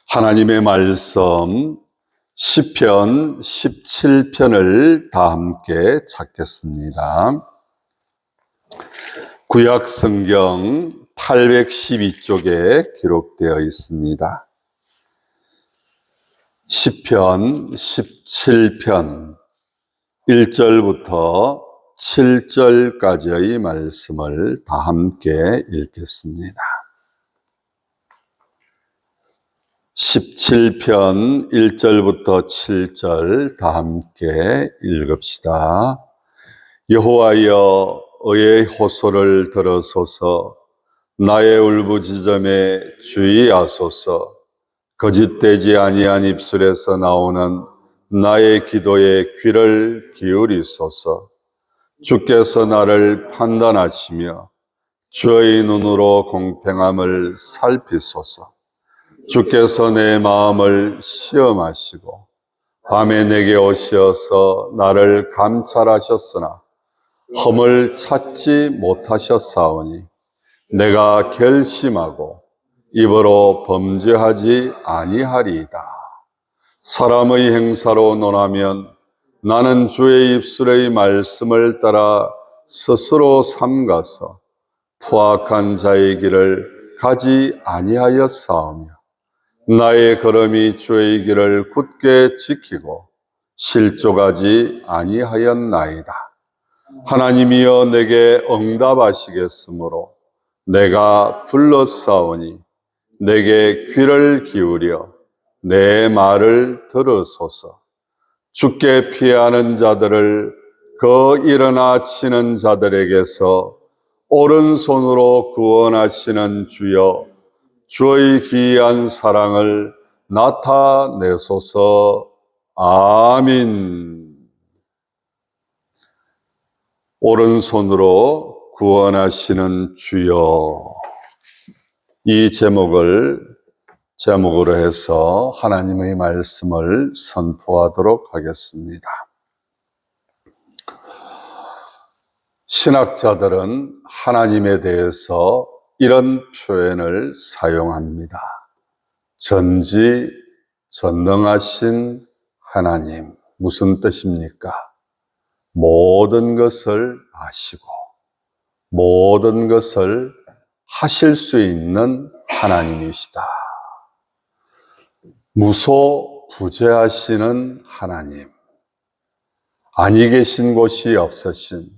하나님의 말씀 시편 17편을 다 함께 찾겠습니다. 구약 성경 812쪽에 기록되어 있습니다. 시편 17편 1절부터 7절까지의 말씀을 다 함께 읽겠습니다. 17편 1절부터 7절 다 함께 읽읍시다. 여호와여, 의의 호소를 들으소서. 나의 울부짖음에 주의하소서. 거짓되지 아니한 입술에서 나오는 나의 기도에 귀를 기울이소서. 주께서 나를 판단하시며 주의 눈으로 공평함을 살피소서. 주께서 내 마음을 시험하시고 밤에 내게 오셔서 나를 감찰하셨으나 흠을 찾지 못하셨사오니 내가 결심하고 입으로 범죄하지 아니하리이다. 사람의 행사로 논하면 나는 주의 입술의 말씀을 따라 스스로 삼가서 포악한 자의 길을 가지 아니하였사오며 나의 걸음이 주의 길을 굳게 지키고 실족하지 아니하였나이다. 하나님이여, 내게 응답하시겠으므로 내가 불렀사오니 내게 귀를 기울여 내 말을 들으소서. 주께 피하는 자들을 그 일어나 치는 자들에게서 오른손으로 구원하시는 주여, 주의 기이한 사랑을 나타내소서. 아멘. 오른손으로 구원하시는 주여, 이 제목으로 해서 하나님의 말씀을 선포하도록 하겠습니다. 신학자들은 하나님에 대해서 이런 표현을 사용합니다. 전지전능하신 하나님. 무슨 뜻입니까? 모든 것을 아시고 모든 것을 하실 수 있는 하나님이시다. 무소부재하시는 하나님. 아니 계신 곳이 없으신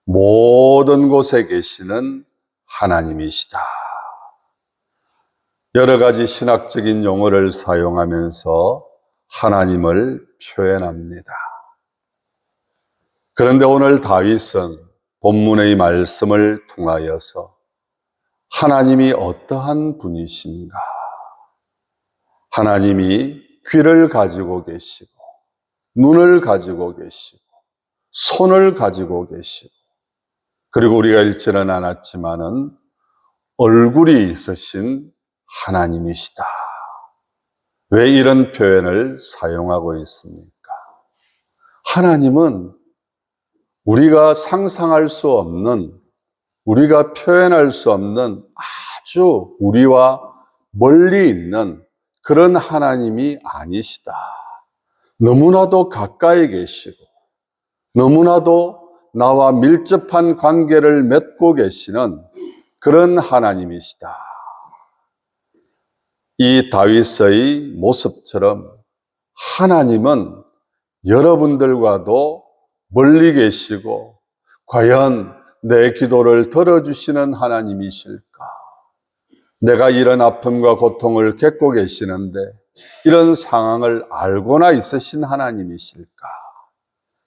모든 곳에 계시는 하나님이시다. 여러 가지 신학적인 용어를 사용하면서 하나님을 표현합니다. 그런데 오늘 다윗은 본문의 말씀을 통하여서 하나님이 어떠한 분이신가? 하나님이 귀를 가지고 계시고 눈을 가지고 계시고 손을 가지고 계시고, 그리고 우리가 읽지는 않았지만은 얼굴이 있으신 하나님이시다. 왜 이런 표현을 사용하고 있습니까? 하나님은 우리가 상상할 수 없는, 우리가 표현할 수 없는 아주 우리와 멀리 있는 그런 하나님이 아니시다. 너무나도 가까이 계시고 너무나도 나와 밀접한 관계를 맺고 계시는 그런 하나님이시다. 이 다윗의 모습처럼 하나님은 여러분들과도 멀리 계시고 과연 내 기도를 들어주시는 하나님이실까? 내가 이런 아픔과 고통을 겪고 계시는데 이런 상황을 알고나 있으신 하나님이실까?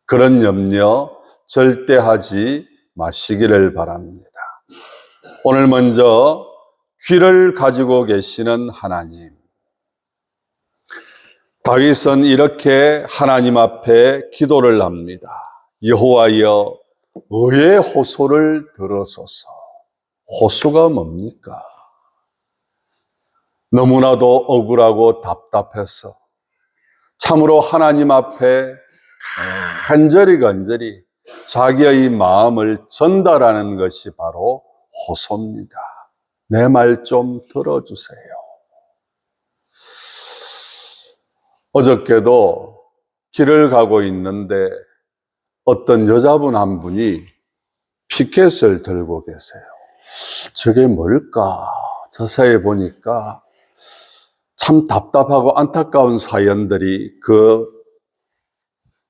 그런 염려 절대 하지 마시기를 바랍니다. 오늘 먼저 귀를 가지고 계시는 하나님. 다윗은 이렇게 하나님 앞에 기도를 합니다. 여호와여, 의의 호소를 들으소서. 호소가 뭡니까? 너무나도 억울하고 답답해서 참으로 하나님 앞에 간절히 자기의 마음을 전달하는 것이 바로 호소입니다. 내 말 좀 들어주세요. 어저께도 길을 가고 있는데 어떤 여자분 한 분이 피켓을 들고 계세요. 저게 뭘까? 자세히 보니까 참 답답하고 안타까운 사연들이 그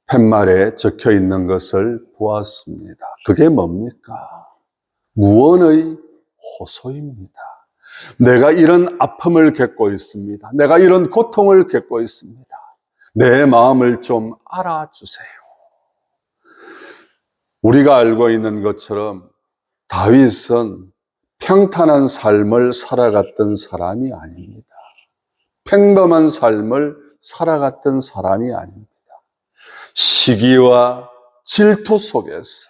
팻말에 적혀 있는 것을 보았습니다. 그게 뭡니까? 무언의 호소입니다. 내가 이런 아픔을 겪고 있습니다. 내가 이런 고통을 겪고 있습니다. 내 마음을 좀 알아주세요. 우리가 알고 있는 것처럼 다윗은 평탄한 삶을 살아갔던 사람이 아닙니다. 평범한 삶을 살아갔던 사람이 아닙니다. 시기와 질투 속에서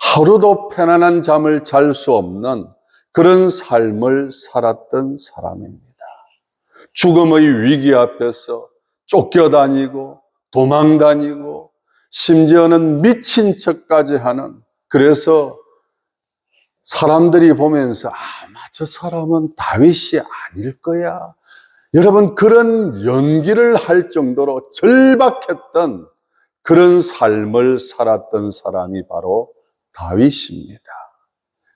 하루도 편안한 잠을 잘 수 없는 그런 삶을 살았던 사람입니다. 죽음의 위기 앞에서 쫓겨다니고 도망다니고 심지어는 미친 척까지 하는, 그래서 사람들이 보면서 아마 저 사람은 다윗이 아닐 거야. 여러분, 그런 연기를 할 정도로 절박했던 그런 삶을 살았던 사람이 바로 다윗입니다.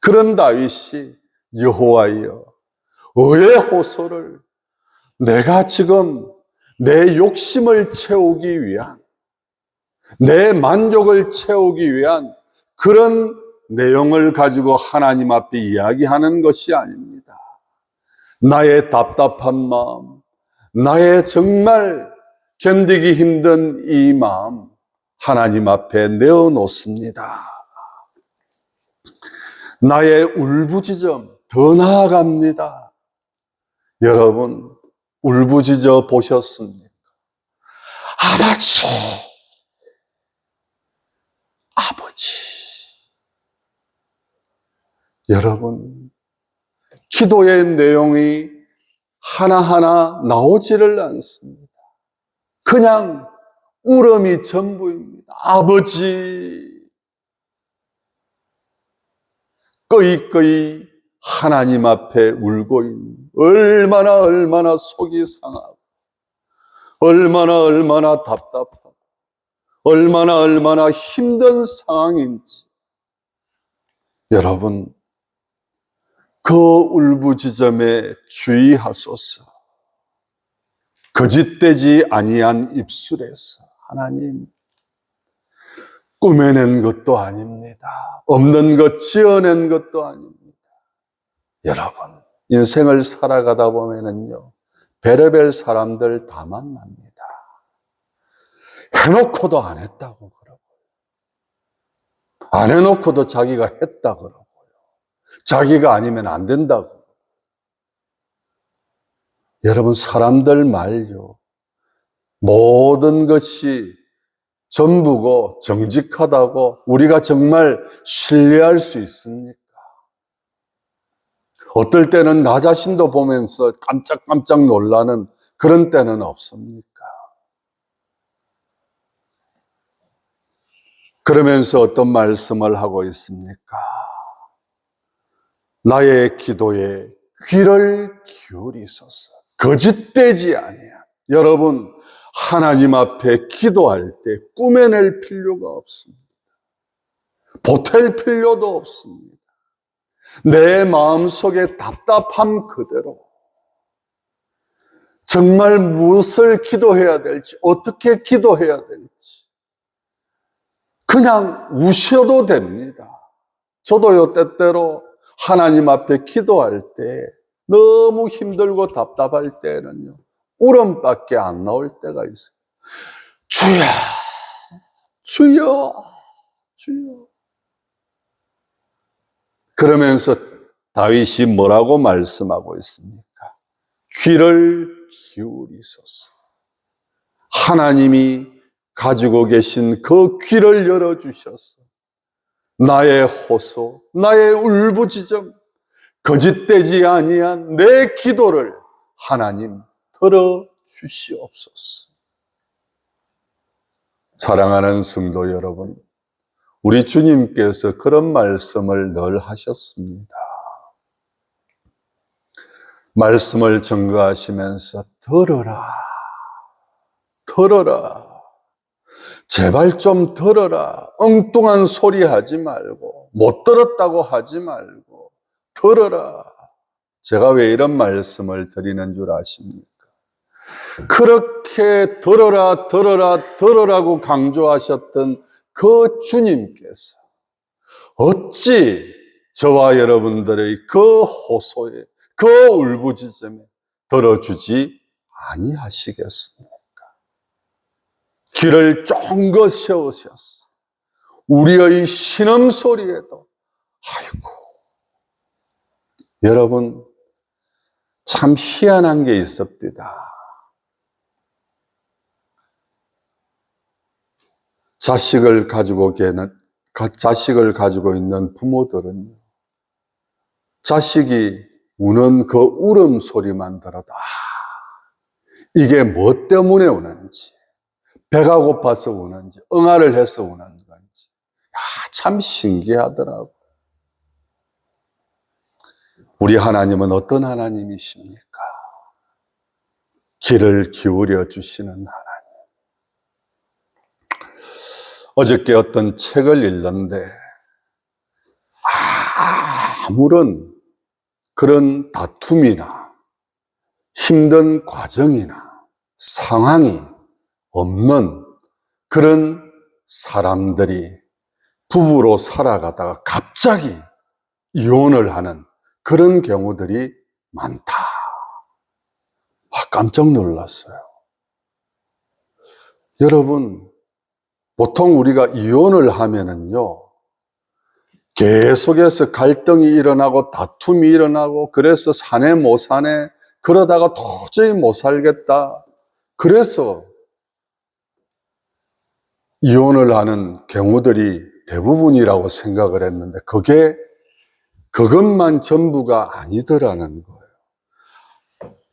그런 다윗이 여호와여, 의의 호소를, 내가 지금 내 욕심을 채우기 위한, 내 만족을 채우기 위한 그런 내용을 가지고 하나님 앞에 이야기하는 것이 아닙니다. 나의 답답한 마음, 나의 정말 견디기 힘든 이 마음 하나님 앞에 내어놓습니다. 나의 울부짖음, 더 나아갑니다. 여러분, 울부짖어 보셨습니까? 아버지, 아버지. 여러분, 기도의 내용이 하나하나 나오지를 않습니다. 그냥 울음이 전부입니다. 아버지. 꺼이꺼이 하나님 앞에 울고 있는, 얼마나 속이 상하고, 얼마나 답답하고, 얼마나 힘든 상황인지. 여러분, 그 울부짖음에 주의하소서. 거짓되지 아니한 입술에서 하나님, 꾸며낸 것도 아닙니다. 없는 것 지어낸 것도 아닙니다. 여러분, 인생을 살아가다 보면은요, 별의별 사람들 다 만납니다. 해놓고도 안 했다고 그러고, 안 해놓고도 자기가 했다 그러고요. 자기가 아니면 안 된다고. 여러분, 사람들 말요, 모든 것이 전부고 정직하다고 우리가 정말 신뢰할 수 있습니까? 어떨 때는 나 자신도 보면서 깜짝깜짝 놀라는 그런 때는 없습니까? 그러면서 어떤 말씀을 하고 있습니까? 나의 기도에 귀를 기울이소서. 거짓되지 아니야. 여러분, 하나님 앞에 기도할 때 꾸며낼 필요가 없습니다. 보탤 필요도 없습니다. 내 마음속에 답답함 그대로, 정말 무엇을 기도해야 될지, 어떻게 기도해야 될지 그냥 우셔도 됩니다. 저도요, 때때로 하나님 앞에 기도할 때 너무 힘들고 답답할 때는요, 울음밖에 안 나올 때가 있어요. 주여, 주여, 주여. 그러면서 다윗이 뭐라고 말씀하고 있습니까? 귀를 기울이소서. 하나님이 가지고 계신 그 귀를 열어주셔서 나의 호소, 나의 울부짖음, 거짓되지 아니한 내 기도를 하나님 들어주시옵소서. 사랑하는 성도 여러분, 우리 주님께서 그런 말씀을 늘 하셨습니다. 말씀을 증거하시면서 들어라, 들어라. 제발 좀 들어라. 엉뚱한 소리 하지 말고, 못 들었다고 하지 말고, 들어라. 제가 왜 이런 말씀을 드리는 줄 아십니까? 그렇게 들어라, 들어라, 들어라고 강조하셨던 그 주님께서 어찌 저와 여러분들의 그 호소에, 그 울부짖음에 들어주지 아니하시겠습니까? 귀를 쫑긋 세우셨어. 우리의 신음소리에도, 아이고. 여러분, 참 희한한 게 있습니다. 자식을 가지고 있는 부모들은요, 자식이 우는 그 울음소리만 들어도, 이게 뭐 때문에 우는지, 배가 고파서 우는지, 응아를 해서 우는 건지, 참 신기하더라고요. 우리 하나님은 어떤 하나님이십니까? 귀를 기울여 주시는 하나님. 어저께 어떤 책을 읽는데 아무런 그런 다툼이나 힘든 과정이나 상황이 없는 그런 사람들이 부부로 살아가다가 갑자기 이혼을 하는 그런 경우들이 많다. 깜짝 놀랐어요. 여러분, 보통 우리가 이혼을 하면은요, 계속해서 갈등이 일어나고 다툼이 일어나고, 그래서 사내 못 사내, 그러다가 도저히 못 살겠다. 그래서 이혼을 하는 경우들이 대부분이라고 생각을 했는데, 그것만 전부가 아니더라는 거예요.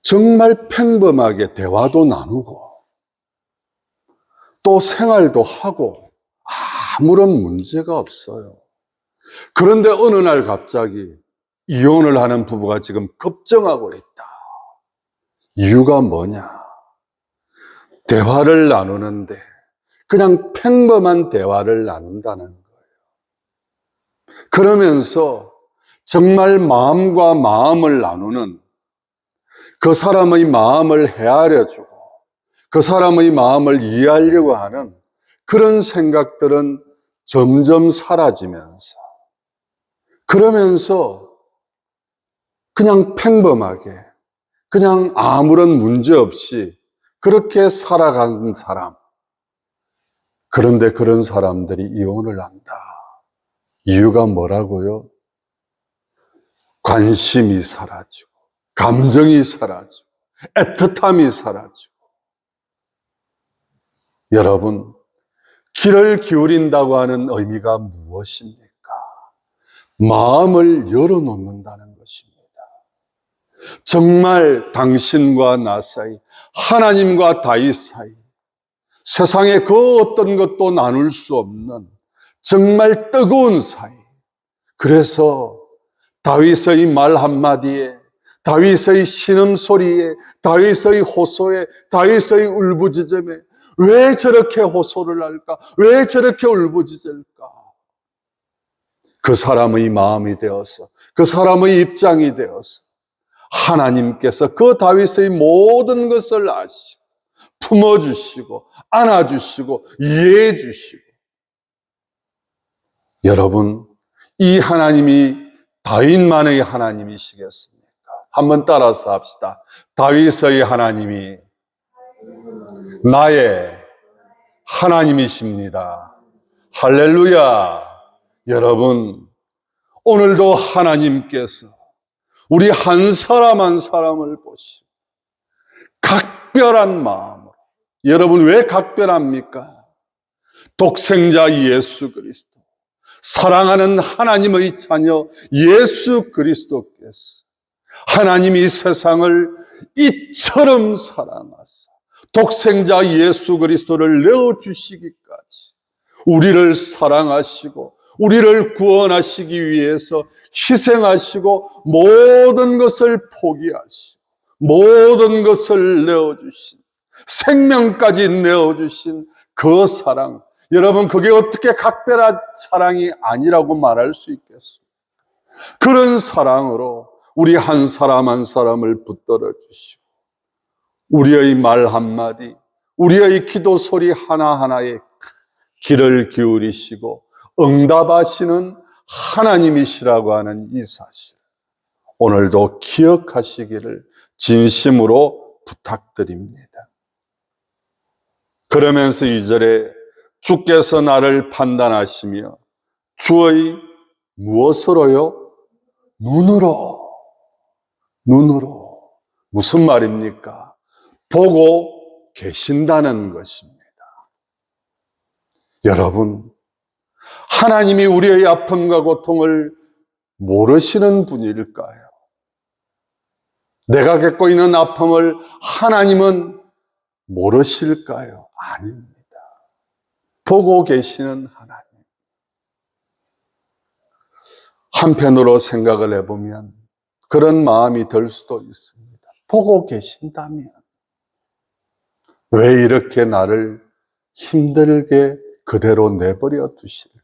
정말 평범하게 대화도 나누고, 또 생활도 하고, 아무런 문제가 없어요. 그런데 어느 날 갑자기 이혼을 하는 부부가 지금 급증하고 있다. 이유가 뭐냐? 대화를 나누는데 그냥 평범한 대화를 나눈다는 거예요. 그러면서 정말 마음과 마음을 나누는, 그 사람의 마음을 헤아려주고 그 사람의 마음을 이해하려고 하는 그런 생각들은 점점 사라지면서, 그러면서 그냥 평범하게, 그냥 아무런 문제 없이 그렇게 살아가는 사람. 그런데 그런 사람들이 이혼을 한다. 이유가 뭐라고요? 관심이 사라지고, 감정이 사라지고, 애틋함이 사라지고. 여러분, 귀를 기울인다고 하는 의미가 무엇입니까? 마음을 열어놓는다는 것입니다. 정말 당신과 나 사이, 하나님과 다윗 사이, 세상에 그 어떤 것도 나눌 수 없는 정말 뜨거운 사이. 그래서 다윗의 말 한마디에, 다윗의 신음소리에, 다윗의 호소에, 다윗의 울부짖음에 왜 저렇게 호소를 할까? 왜 저렇게 울부짖을까? 그 사람의 마음이 되어서, 그 사람의 입장이 되어서 하나님께서 그 다윗의 모든 것을 아시고 품어주시고 안아주시고 이해해주시고. 여러분, 이 하나님이 다윗만의 하나님이시겠습니까? 한번 따라서 합시다. 다윗의 하나님이 나의 하나님이십니다. 할렐루야. 여러분, 오늘도 하나님께서 우리 한 사람 한 사람을 보시고 각별한 마음으로, 여러분 왜 각별합니까? 독생자 예수 그리스도, 사랑하는 하나님의 자녀 예수 그리스도께서 하나님이 세상을 이처럼 사랑하사 독생자 예수 그리스도를 내어주시기까지 우리를 사랑하시고 우리를 구원하시기 위해서 희생하시고 모든 것을 포기하시고 모든 것을 내어주신, 생명까지 내어주신 그 사랑, 여러분 그게 어떻게 각별한 사랑이 아니라고 말할 수 있겠습니까? 그런 사랑으로 우리 한 사람 한 사람을 붙들어 주시고 우리의 말 한마디, 우리의 기도 소리 하나하나에 귀를 기울이시고 응답하시는 하나님이시라고 하는 이 사실, 오늘도 기억하시기를 진심으로 부탁드립니다. 그러면서 2절에 주께서 나를 판단하시며 주의 무엇으로요? 눈으로. 무슨 말입니까? 보고 계신다는 것입니다. 여러분, 하나님이 우리의 아픔과 고통을 모르시는 분일까요? 내가 겪고 있는 아픔을 하나님은 모르실까요? 아닙니다. 보고 계시는 하나님. 한편으로 생각을 해보면 그런 마음이 들 수도 있습니다. 보고 계신다면 왜 이렇게 나를 힘들게 그대로 내버려 두실까?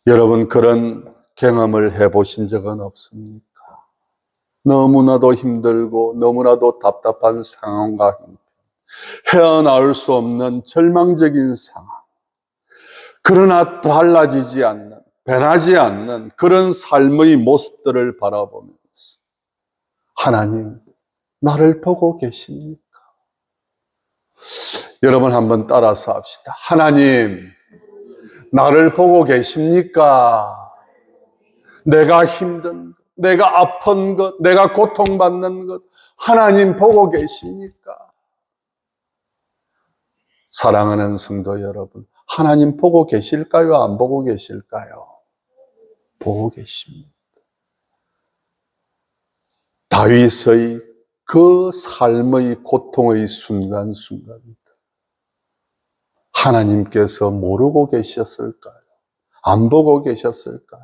여러분, 그런 경험을 해보신 적은 없습니까? 너무나도 힘들고 너무나도 답답한 상황과 헤어나올 수 없는 절망적인 상황, 그러나 달라지지 않는, 변하지 않는 그런 삶의 모습들을 바라보면서 하나님, 나를 보고 계십니까? 여러분 한번 따라서 합시다. 하나님, 나를 보고 계십니까? 내가 힘든 것, 내가 아픈 것, 내가 고통받는 것, 하나님 보고 계십니까? 사랑하는 성도 여러분, 하나님 보고 계실까요? 안 보고 계실까요? 보고 계십니다. 다윗의 그 삶의 고통의 순간순간입니다. 하나님께서 모르고 계셨을까요? 안 보고 계셨을까요?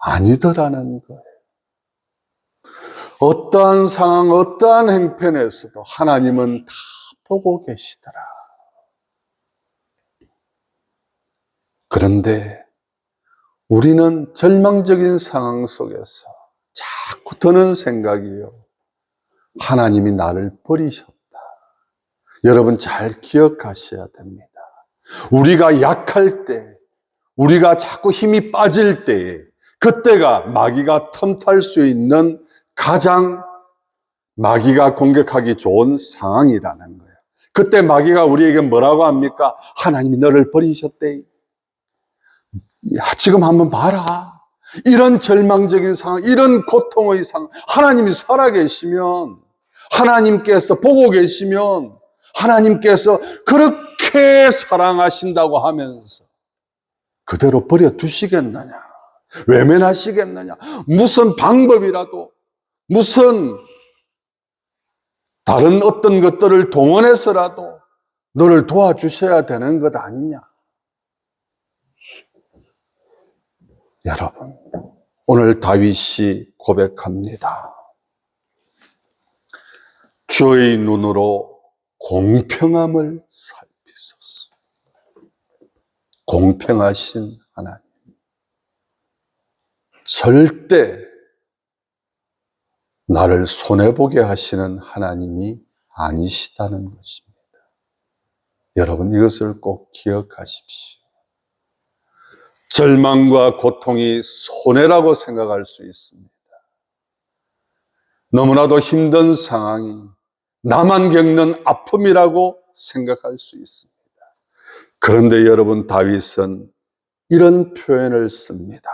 아니더라는 거예요. 어떠한 상황, 어떠한 행편에서도 하나님은 다 보고 계시더라. 그런데 우리는 절망적인 상황 속에서 자꾸 드는 생각이요, 하나님이 나를 버리셨다. 여러분 잘 기억하셔야 됩니다. 우리가 약할 때, 우리가 자꾸 힘이 빠질 때, 그때가 마귀가 틈탈 수 있는 가장 마귀가 공격하기 좋은 상황이라는 거예요. 그때 마귀가 우리에게 뭐라고 합니까? 하나님이 너를 버리셨대. 야, 지금 한번 봐라. 이런 절망적인 상황, 이런 고통의 상황, 하나님이 살아계시면, 하나님께서 보고 계시면, 하나님께서 그렇게 사랑하신다고 하면서 그대로 버려두시겠느냐? 외면하시겠느냐? 무슨 방법이라도, 무슨 다른 어떤 것들을 동원해서라도 너를 도와주셔야 되는 것 아니냐? 여러분, 오늘 다윗이 고백합니다. 주의 눈으로 공평함을 살피소서. 공평하신 하나님. 절대 나를 손해보게 하시는 하나님이 아니시다는 것입니다. 여러분, 이것을 꼭 기억하십시오. 절망과 고통이 손해라고 생각할 수 있습니다. 너무나도 힘든 상황이 나만 겪는 아픔이라고 생각할 수 있습니다. 그런데 여러분, 다윗은 이런 표현을 씁니다.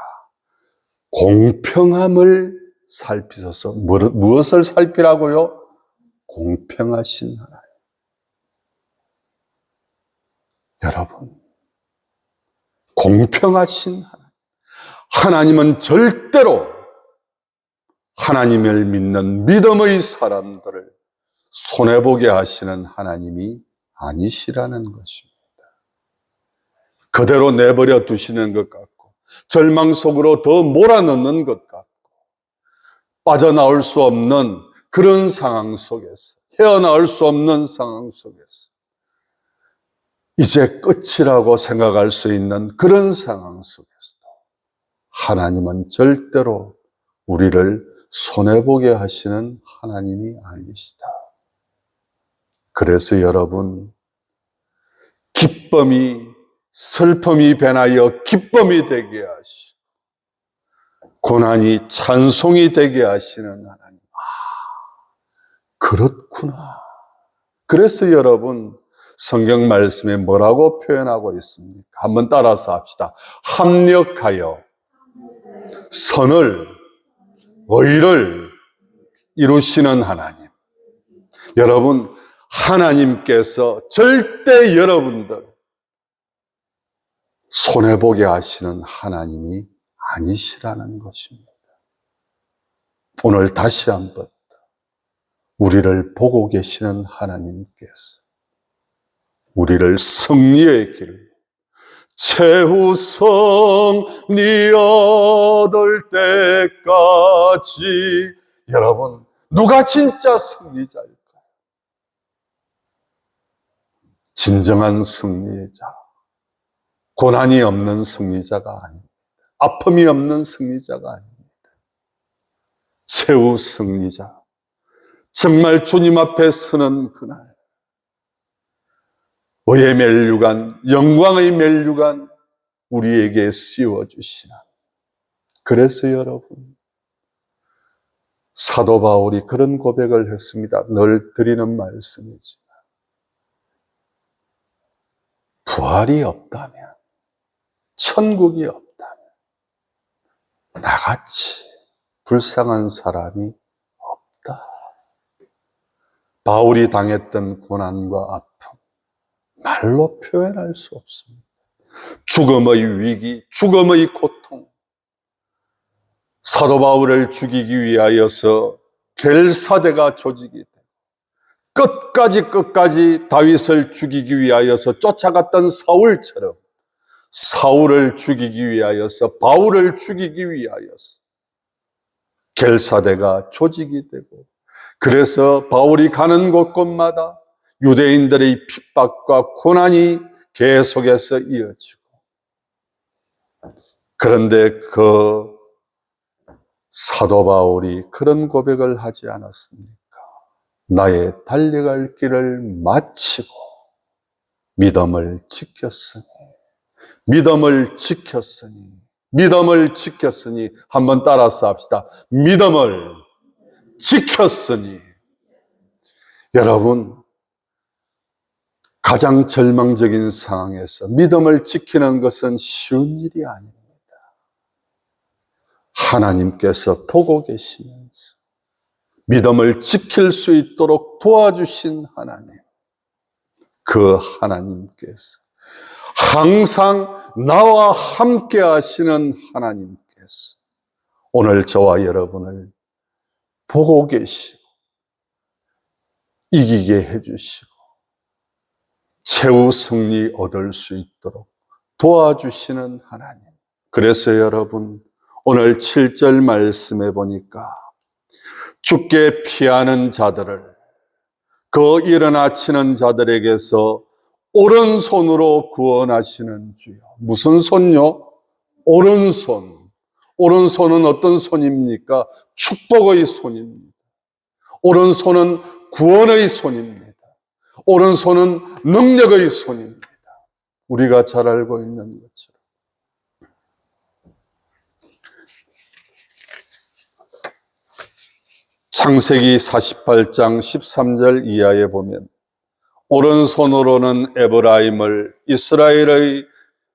공평함을 살피소서. 무엇을 살피라고요? 공평하신 하나님. 여러분, 공평하신 하나님. 하나님은 절대로 하나님을 믿는 믿음의 사람들을 손해보게 하시는 하나님이 아니시라는 것입니다. 그대로 내버려 두시는 것 같고, 절망 속으로 더 몰아넣는 것 같고, 빠져나올 수 없는 그런 상황 속에서, 헤어나올 수 없는 상황 속에서, 이제 끝이라고 생각할 수 있는 그런 상황 속에서도 하나님은 절대로 우리를 손해보게 하시는 하나님이 아니시다. 그래서 여러분, 기쁨이 슬픔이 변하여 기쁨이 되게 하시고, 고난이 찬송이 되게 하시는 하나님. 그렇구나. 그래서 여러분, 성경 말씀에 뭐라고 표현하고 있습니까? 한번 따라서 합시다. 합력하여 선을, 의를 이루시는 하나님. 여러분, 하나님께서 절대 여러분들 손해보게 하시는 하나님이 아니시라는 것입니다. 오늘 다시 한번 우리를 보고 계시는 하나님께서 우리를 승리의 길, 최후 승리 얻을 때까지. 여러분, 누가 진짜 승리자일까요? 진정한 승리자, 고난이 없는 승리자가 아닙니다. 아픔이 없는 승리자가 아닙니다. 최후 승리자, 정말 주님 앞에 서는 그날, 의의 멸류관, 영광의 멸류관 우리에게 씌워주시나. 그래서 여러분, 사도 바울이 그런 고백을 했습니다. 늘 드리는 말씀이지만, 부활이 없다면, 천국이 없다면 나같이 불쌍한 사람이 없다. 바울이 당했던 고난과 아픔, 말로 표현할 수 없습니다. 죽음의 위기, 죽음의 고통, 사도 바울을 죽이기 위하여서 겔사대가 조직이 되고, 끝까지 다윗을 죽이기 위하여서 쫓아갔던 사울처럼 사울을 죽이기 위하여서, 바울을 죽이기 위하여서 겔사대가 조직이 되고, 그래서 바울이 가는 곳곳마다 유대인들의 핍박과 고난이 계속해서 이어지고, 그런데 그 사도 바울이 그런 고백을 하지 않았습니까? 나의 달려갈 길을 마치고 믿음을 지켰으니, 믿음을 지켰으니, 믿음을 지켰으니. 한번 따라서 합시다. 믿음을 지켰으니. 여러분, 가장 절망적인 상황에서 믿음을 지키는 것은 쉬운 일이 아닙니다. 하나님께서 보고 계시면서 믿음을 지킬 수 있도록 도와주신 하나님, 그 하나님께서 항상 나와 함께 하시는 하나님께서 오늘 저와 여러분을 보고 계시고 이기게 해주시고 최후 승리 얻을 수 있도록 도와주시는 하나님. 그래서 여러분, 오늘 7절 말씀해 보니까 죽게 피하는 자들을, 그 일어나치는 자들에게서 오른손으로 구원하시는 주여. 무슨 손요? 오른손. 오른손은 어떤 손입니까? 축복의 손입니다. 오른손은 구원의 손입니다. 오른손은 능력의 손입니다. 우리가 잘 알고 있는 것처럼. 창세기 48장 13절 이하에 보면, 오른손으로는 에브라임을 이스라엘의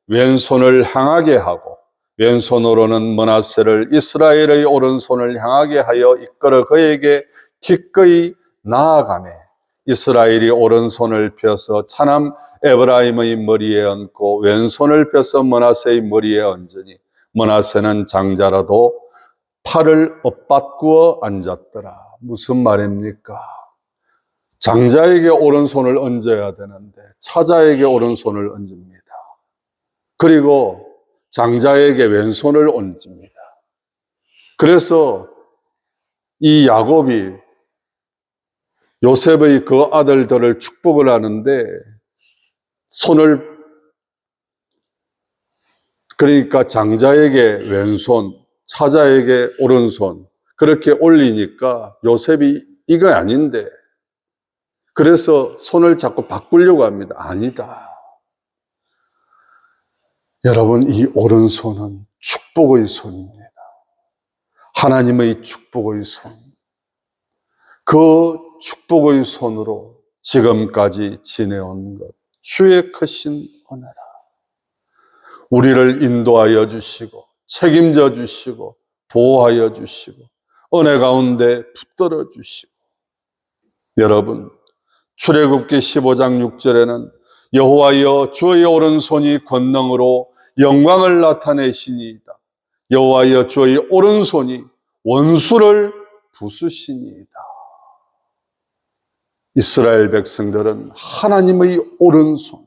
왼손을 향하게 하고, 왼손으로는 므낫세를 이스라엘의 오른손을 향하게 하여 이끌어 그에게 기꺼이 나아가매, 이스라엘이 오른손을 펴서 차남 에브라임의 머리에 얹고 왼손을 펴서 므낫세의 머리에 얹으니, 므낫세는 장자라도 팔을 엇바꾸어 앉았더라. 무슨 말입니까? 장자에게 오른손을 얹어야 되는데 차자에게 오른손을 얹습니다. 그리고 장자에게 왼손을 얹습니다. 그래서 이 야곱이 요셉의 그 아들들을 축복을 하는데 손을, 그러니까 장자에게 왼손, 차자에게 오른손 그렇게 올리니까 요셉이 이거 아닌데, 그래서 손을 자꾸 바꾸려고 합니다. 아니다. 여러분, 이 오른손은 축복의 손입니다. 하나님의 축복의 손. 그 축복의 손으로 지금까지 지내온 것, 주의 크신 은혜라. 우리를 인도하여 주시고 책임져 주시고 보호하여 주시고 은혜 가운데 붙들어 주시고, 여러분, 출애굽기 15장 6절에는 여호와여 주의 오른손이 권능으로 영광을 나타내시니이다. 여호와여 주의 오른손이 원수를 부수시니이다. 이스라엘 백성들은 하나님의 오른손,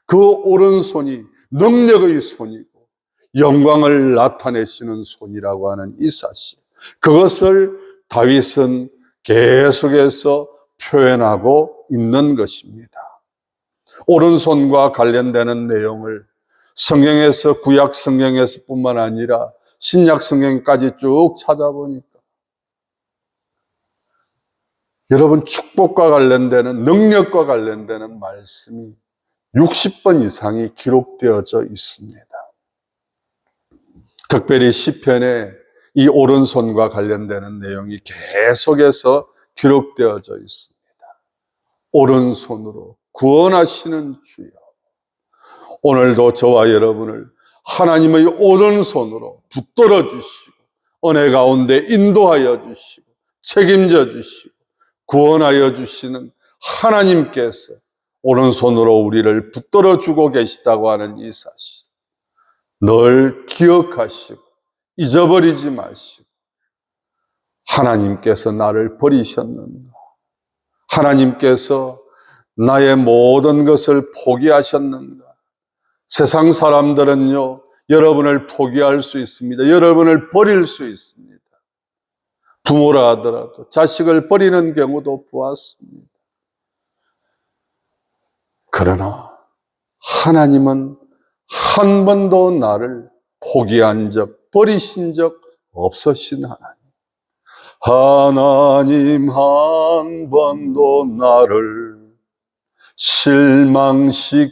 그 오른손이 능력의 손이고 영광을 나타내시는 손이라고 하는 이 사실, 그것을 다윗은 계속해서 표현하고 있는 것입니다. 오른손과 관련되는 내용을 성경에서, 구약 성경에서 뿐만 아니라 신약 성경까지 쭉 찾아보니까 여러분, 축복과 관련되는, 능력과 관련되는 말씀이 60번 이상이 기록되어져 있습니다. 특별히 시편에 이 오른손과 관련되는 내용이 계속해서 기록되어져 있습니다. 오른손으로 구원하시는 주여, 오늘도 저와 여러분을 하나님의 오른손으로 붙들어 주시고 은혜 가운데 인도하여 주시고 책임져 주시고 구원하여 주시는 하나님께서 오른손으로 우리를 붙들어 주고 계시다고 하는 이 사실, 늘 기억하시고 잊어버리지 마시고, 하나님께서 나를 버리셨는가? 하나님께서 나의 모든 것을 포기하셨는가? 세상 사람들은요, 여러분을 포기할 수 있습니다. 여러분을 버릴 수 있습니다. 부모라 하더라도 자식을 버리는 경우도 보았습니다. 그러나 하나님은 한 번도 나를 포기한 적, 버리신 적 없으신 하나님. 하나님 한 번도 나를 실망시킨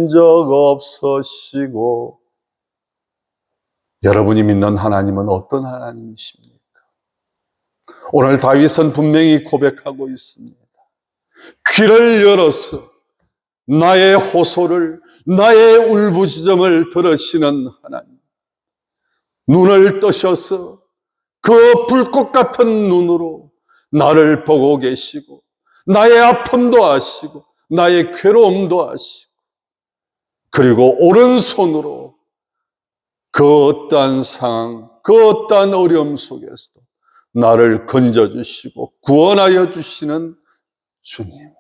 적 없으시고, 여러분이 믿는 하나님은 어떤 하나님이십니까? 오늘 다윗은 분명히 고백하고 있습니다. 귀를 열어서 나의 호소를, 나의 울부짖음을 들으시는 하나님, 눈을 뜨셔서 그 불꽃 같은 눈으로 나를 보고 계시고 나의 아픔도 아시고 나의 괴로움도 아시고, 그리고 오른손으로 그 어떠한 상황, 그 어떠한 어려움 속에서도 나를 건져주시고 구원하여 주시는 주님,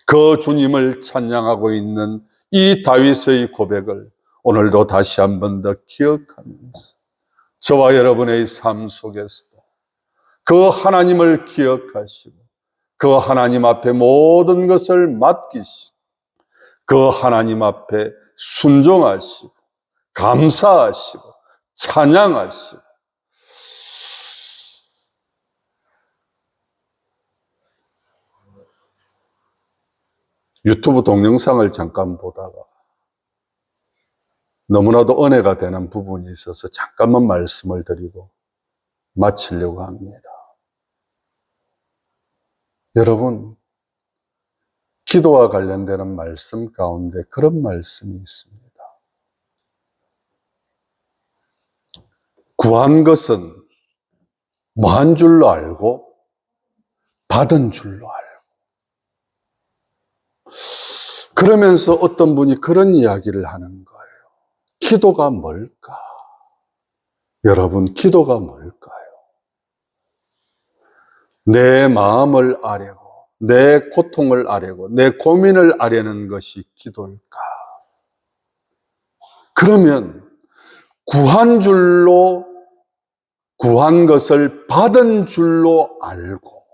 그 주님을 찬양하고 있는 이 다윗의 고백을 오늘도 다시 한 번 더 기억하면서 저와 여러분의 삶 속에서도 그 하나님을 기억하시고 그 하나님 앞에 모든 것을 맡기시고 그 하나님 앞에 순종하시고 감사하시고 찬양하시고, 유튜브 동영상을 잠깐 보다가 너무나도 은혜가 되는 부분이 있어서 잠깐만 말씀을 드리고 마치려고 합니다. 여러분, 기도와 관련되는 말씀 가운데 그런 말씀이 있습니다. 구한 것은 뭐한 줄로 알고 받은 줄로 알고. 그러면서 어떤 분이 그런 이야기를 하는 거예요. 기도가 뭘까? 여러분, 기도가 뭘까요? 내 마음을 아려고, 내 고통을 아려고, 내 고민을 아려는 것이 기도일까? 그러면 구한 줄로, 구한 것을 받은 줄로 알고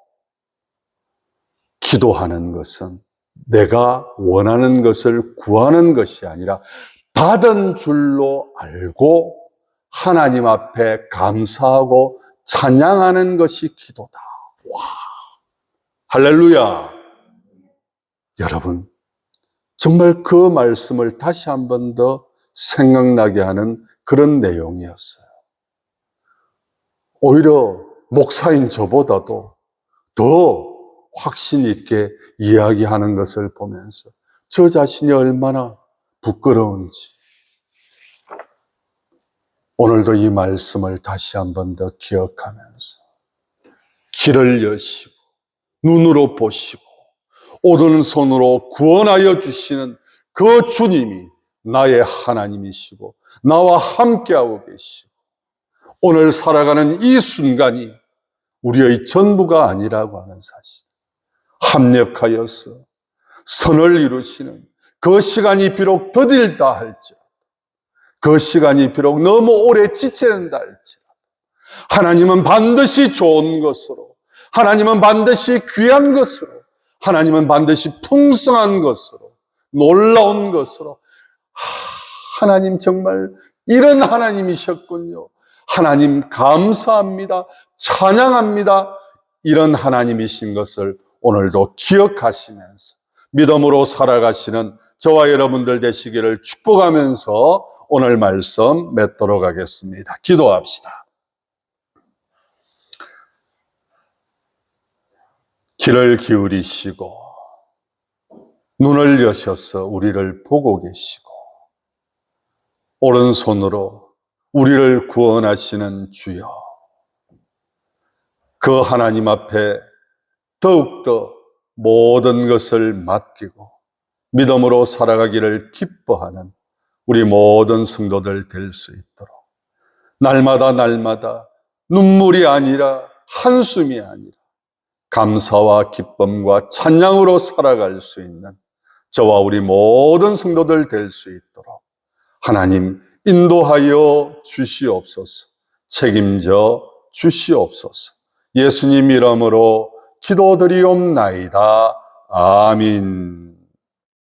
기도하는 것은 내가 원하는 것을 구하는 것이 아니라 받은 줄로 알고 하나님 앞에 감사하고 찬양하는 것이 기도다. 와, 할렐루야. 여러분, 정말 그 말씀을 다시 한 번 더 생각나게 하는 그런 내용이었어요. 오히려 목사인 저보다도 더 확신 있게 이야기하는 것을 보면서 저 자신이 얼마나 부끄러운지 오늘도 이 말씀을 다시 한 번 더 기억하면서 귀를 여시고 눈으로 보시고 오른손으로 구원하여 주시는 그 주님이 나의 하나님이시고 나와 함께하고 계시고 오늘 살아가는 이 순간이 우리의 전부가 아니라고 하는 사실, 합력하여서 선을 이루시는 그 시간이 비록 더딜다 할지라도, 그 시간이 비록 너무 오래 지체된다 할지라도 하나님은 반드시 좋은 것으로, 하나님은 반드시 귀한 것으로, 하나님은 반드시 풍성한 것으로, 놀라운 것으로, 하나님 정말 이런 하나님이셨군요. 하나님 감사합니다. 찬양합니다. 이런 하나님이신 것을 오늘도 기억하시면서 믿음으로 살아가시는 저와 여러분들 되시기를 축복하면서 오늘 말씀 맺도록 하겠습니다. 기도합시다. 귀를 기울이시고 눈을 여셔서 우리를 보고 계시고 오른손으로 우리를 구원하시는 주여, 그 하나님 앞에 더욱더 모든 것을 맡기고 믿음으로 살아가기를 기뻐하는 우리 모든 성도들 될 수 있도록 날마다 눈물이 아니라 한숨이 아니라 감사와 기쁨과 찬양으로 살아갈 수 있는 저와 우리 모든 성도들 될 수 있도록 하나님 인도하여 주시옵소서. 책임져 주시옵소서. 예수님 이름으로 기도드리옵나이다. 아멘.